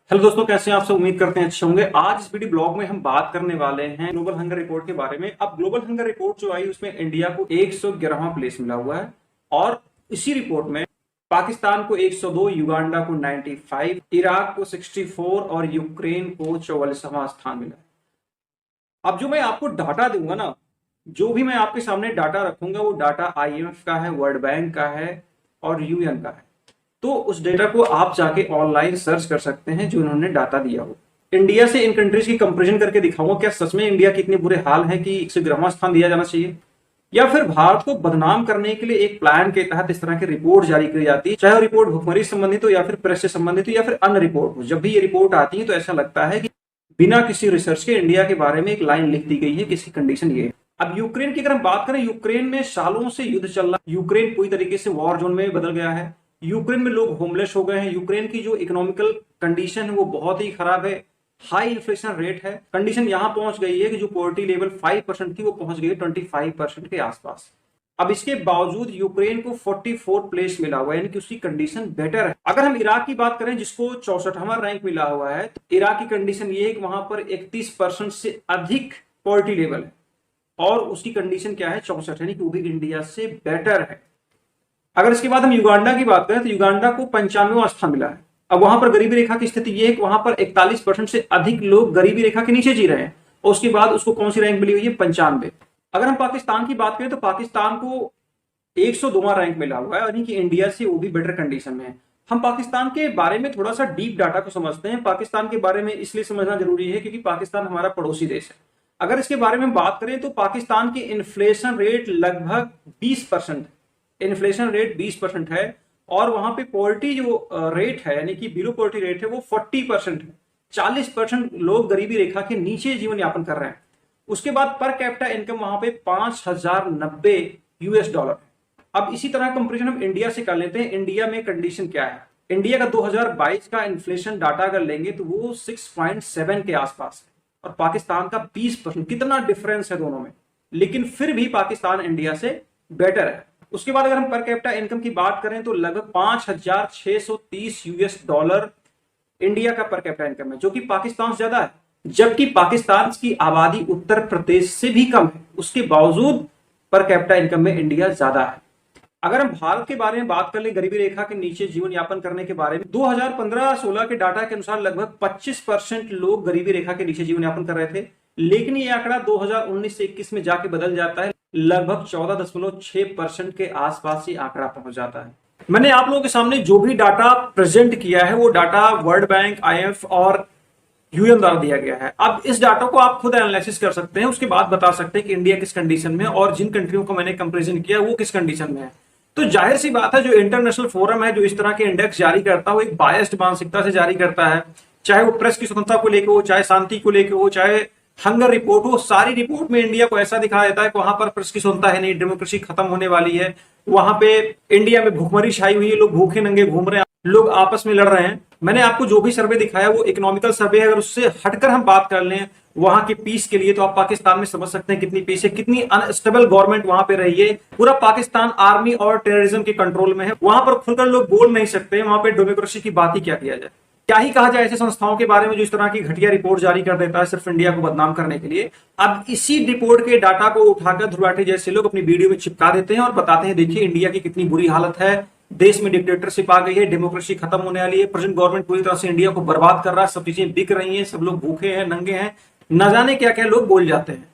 Hello दोस्तों, कैसे हैं आप सब। उम्मीद करते हैं अच्छे होंगे। आज इस वीडियो ब्लॉग में हम बात करने वाले हैं ग्लोबल हंगर रिपोर्ट के बारे में। अब ग्लोबल हंगर रिपोर्ट जो आई उसमें इंडिया को 111वां प्लेस मिला हुआ है और इसी रिपोर्ट में पाकिस्तान को 102, युगांडा को 95, इराक को 64 और यूक्रेन को 44वां स्थान मिला है। अब जो मैं आपको डाटा दूंगा ना, जो भी मैं आपके सामने डाटा रखूंगा वो डाटा IMF का है, वर्ल्ड बैंक का है और UN का है। तो उस डेटा को आप जाके ऑनलाइन सर्च कर सकते हैं जो इन्होंने डाटा दिया हो। इंडिया से इन कंट्रीज की कंपैरिजन करके दिखाऊंगा क्या सच में इंडिया के इतने बुरे हाल है कि 111वां स्थान दिया जाना चाहिए, या फिर भारत को बदनाम करने के लिए एक प्लान के तहत इस तरह की रिपोर्ट जारी की जाती है, चाहे वो रिपोर्ट भुखमरी से संबंधित हो या फिर प्रेस से संबंधित हो या फिर अन्य रिपोर्ट हो। जब भी ये रिपोर्ट आती है तो ऐसा लगता है कि बिना किसी रिसर्च के इंडिया के बारे में एक लाइन लिख दी गई है, किसी कंडीशन ये है। अब यूक्रेन की अगर हम बात करें, यूक्रेन में सालों से युद्ध चल रहा है। यूक्रेन पूरी तरीके से वॉर जोन में बदल गया है। यूक्रेन में लोग होमलेस हो गए हैं। यूक्रेन की जो इकोनॉमिकल कंडीशन है वो बहुत ही खराब है। हाई इन्फ्लेशन रेट है। कंडीशन यहां पहुंच गई है कि जो पॉवर्टी लेवल 5% थी वो पहुंच गई है 25% के आसपास। अब इसके बावजूद यूक्रेन को 44 प्लेस मिला हुआ है, यानी कि उसकी कंडीशन बेटर है। अगर हम इराक की बात करें जिसको 64वां रैंक मिला हुआ है, तो इराक की कंडीशन ये है कि वहां पर 31% से अधिक पॉवर्टी लेवल है और उसकी कंडीशन क्या है, 64, यानी कि वो भी इंडिया से बेटर है। अगर इसके बाद हम युगांडा की बात करें तो युगांडा को 95वां स्थान मिला है। अब वहां पर गरीबी रेखा की स्थिति यह है कि वहां पर 41% से अधिक लोग गरीबी रेखा के नीचे जी रहे हैं और उसके बाद उसको कौन सी रैंक मिली हुई है, 95। अगर हम पाकिस्तान की बात करें तो पाकिस्तान को 102वां रैंक मिला हुआ है, यानी कि इंडिया से वो भी बेटर कंडीशन में है। हम पाकिस्तान के बारे में थोड़ा सा डीप डाटा को समझते हैं। पाकिस्तान के बारे में इसलिए समझना जरूरी है क्योंकि पाकिस्तान हमारा पड़ोसी देश है। अगर इसके बारे में बात करें तो पाकिस्तान की इन्फ्लेशन रेट लगभग 20% है। इन्फ्लेशन रेट 20% है और वहां पे पॉवर्टी जो रेट है, यानी कि बिलो पॉवर्टी रेट है, वो 40% है। 40% लोग गरीबी रेखा के नीचे जीवन यापन कर रहे हैं। उसके बाद पर कैपिटा इनकम वहां पे $5090 है। अब इसी तरह कंपैरिजन हम इंडिया से कर लेते हैं। इंडिया में कंडीशन क्या है। इंडिया का 2022 का इन्फ्लेशन डाटा अगर लेंगे तो वो 6.7 के आसपास है और पाकिस्तान का 20%। कितना डिफरेंस है दोनों में, लेकिन फिर भी पाकिस्तान इंडिया से बेटर है। उसके बाद अगर हम पर कैपिटा इनकम की बात करें तो लगभग $5630 इंडिया का पर कैपिटा इनकम है, जो कि पाकिस्तान से ज्यादा है। जबकि पाकिस्तान की आबादी उत्तर प्रदेश से भी कम है, उसके बावजूद पर कैपिटा इनकम में इंडिया ज्यादा है। अगर हम भारत के बारे में बात कर ले, गरीबी रेखा के नीचे जीवन यापन करने के बारे में, 2015-16 के डाटा के अनुसार लगभग 25% लोग गरीबी रेखा के नीचे जीवन यापन कर रहे थे। लेकिन ये आंकड़ा 2019 से 21 में जाके बदल जाता है, लगभग 14.6% के आसपास ही आंकड़ा पहुंच जाता है। मैंने आप लोगों के सामने जो भी डाटा प्रेजेंट किया है वो डाटा वर्ल्ड बैंक, IMF और UN द्वारा दिया गया है। अब इस डाटा को आप खुद एनालिसिस कर सकते हैं, उसके बाद बता सकते हैं कि इंडिया किस कंडीशन में है और जिन कंट्रियों को मैंने कंपैरिजन किया वो किस कंडीशन में है। तो जाहिर सी बात है, जो इंटरनेशनल फोरम है जो इस तरह के इंडेक्स जारी करता है वो एक बायस्ड मानसिकता से जारी करता है। चाहे वो प्रेस की स्वतंत्रता को लेकर हो, चाहे शांति को लेकर हो, चाहे हंगर रिपोर्ट हो, सारी रिपोर्ट में इंडिया को ऐसा दिखाया जाता है कि वहां पर प्रेस की स्वतंत्रता है नहीं, डेमोक्रेसी खत्म होने वाली है, वहां पे इंडिया में भूखमरी छाई हुई है, लोग भूखे नंगे घूम रहे हैं, लोग आपस में लड़ रहे हैं। मैंने आपको जो भी सर्वे दिखाया वो इकोनॉमिकल सर्वे है। अगर उससे हटकर हम बात कर लें वहां के पीस के लिए, तो आप पाकिस्तान में समझ सकते हैं कितनी पीस है, कितनी अनस्टेबल गवर्नमेंट वहां पे रही है। पूरा पाकिस्तान आर्मी और टेररिज्म के कंट्रोल में है। वहां पर खुलकर लोग बोल नहीं सकते, वहां पे डेमोक्रेसी की बात ही क्या किया जाए, क्या ही कहा जाए ऐसे संस्थाओं के बारे में जो इस तरह की घटिया रिपोर्ट जारी कर देता है सिर्फ इंडिया को बदनाम करने के लिए। अब इसी रिपोर्ट के डाटा को उठाकर ध्रुवाटी जैसे लोग अपनी वीडियो में चिपका देते हैं और बताते हैं देखिए इंडिया की कितनी बुरी हालत है, देश में डिक्टेटरशिप आ गई है, डेमोक्रेसी खत्म होने वाली है, प्रेजेंट गवर्नमेंट पूरी तरह से इंडिया को बर्बाद कर रहा है, सब चीजें बिक रही हैं, सब लोग भूखे हैं, नंगे हैं, न जाने क्या क्या लोग बोल जाते हैं।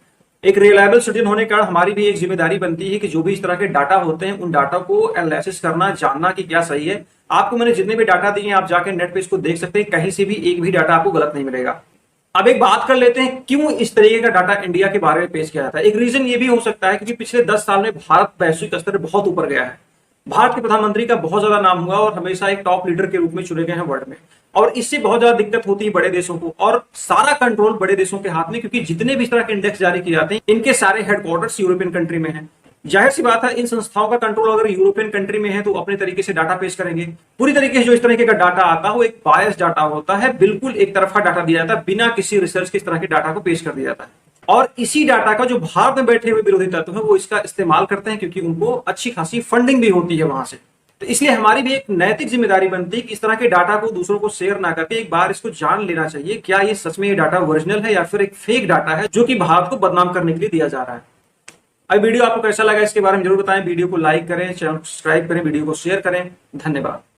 एक रिलायबल सिटीजन होने के कारण हमारी भी एक जिम्मेदारी बनती है कि जो भी इस तरह के डाटा होते हैं उन डाटा को एनालिसिस करना, जानना कि क्या सही है। आपको मैंने जितने भी डाटा दिए हैं आप जाकर नेट पे इसको देख सकते हैं, कहीं से भी एक भी डाटा आपको गलत नहीं मिलेगा। अब एक बात कर लेते हैं क्यों इस तरीके का डाटा इंडिया के बारे में पेश किया जाता है। एक रीजन ये भी हो सकता है क्योंकि पिछले 10 साल में भारत वैश्विक स्तर पर बहुत ऊपर गया है। भारत के प्रधानमंत्री का बहुत ज्यादा नाम हुआ और हमेशा एक टॉप लीडर के रूप में चुने गए हैं वर्ल्ड में, और इससे बहुत ज्यादा दिक्कत होती है बड़े देशों को, और सारा कंट्रोल बड़े देशों के हाथ में, क्योंकि जितने भी इस तरह के इंडेक्स जारी किए जाते हैं इनके सारे हेडक्वार्टर्स यूरोपियन कंट्री में है। जाहिर सी बात है, इन संस्थाओं का कंट्रोल अगर यूरोपियन कंट्री में है तो अपने तरीके से डाटा पेश करेंगे। पूरी तरीके से जो इस तरीके का डाटा आता है वो एक बायस डाटा होता है, बिल्कुल एक तरफा डाटा दिया जाता है, बिना किसी रिसर्च के इस तरह के डाटा को पेश कर दिया जाता है। और इसी डाटा का जो भारत में बैठे हुए विरोधी तत्व है वो इसका इस्तेमाल करते हैं, क्योंकि उनको अच्छी खासी फंडिंग भी होती है वहां से। तो इसलिए हमारी भी एक नैतिक जिम्मेदारी बनती है कि इस तरह के डाटा को दूसरों को शेयर ना करके एक बार इसको जान लेना चाहिए, क्या ये सच में ये डाटा ओरिजिनल है या फिर एक फेक डाटा है जो कि भारत को बदनाम करने के लिए दिया जा रहा है। अब वीडियो आपको कैसा लगा इसके बारे में जरूर बताएं। वीडियो को लाइक करें, चैनल को सब्सक्राइब करें, वीडियो को शेयर करें। धन्यवाद।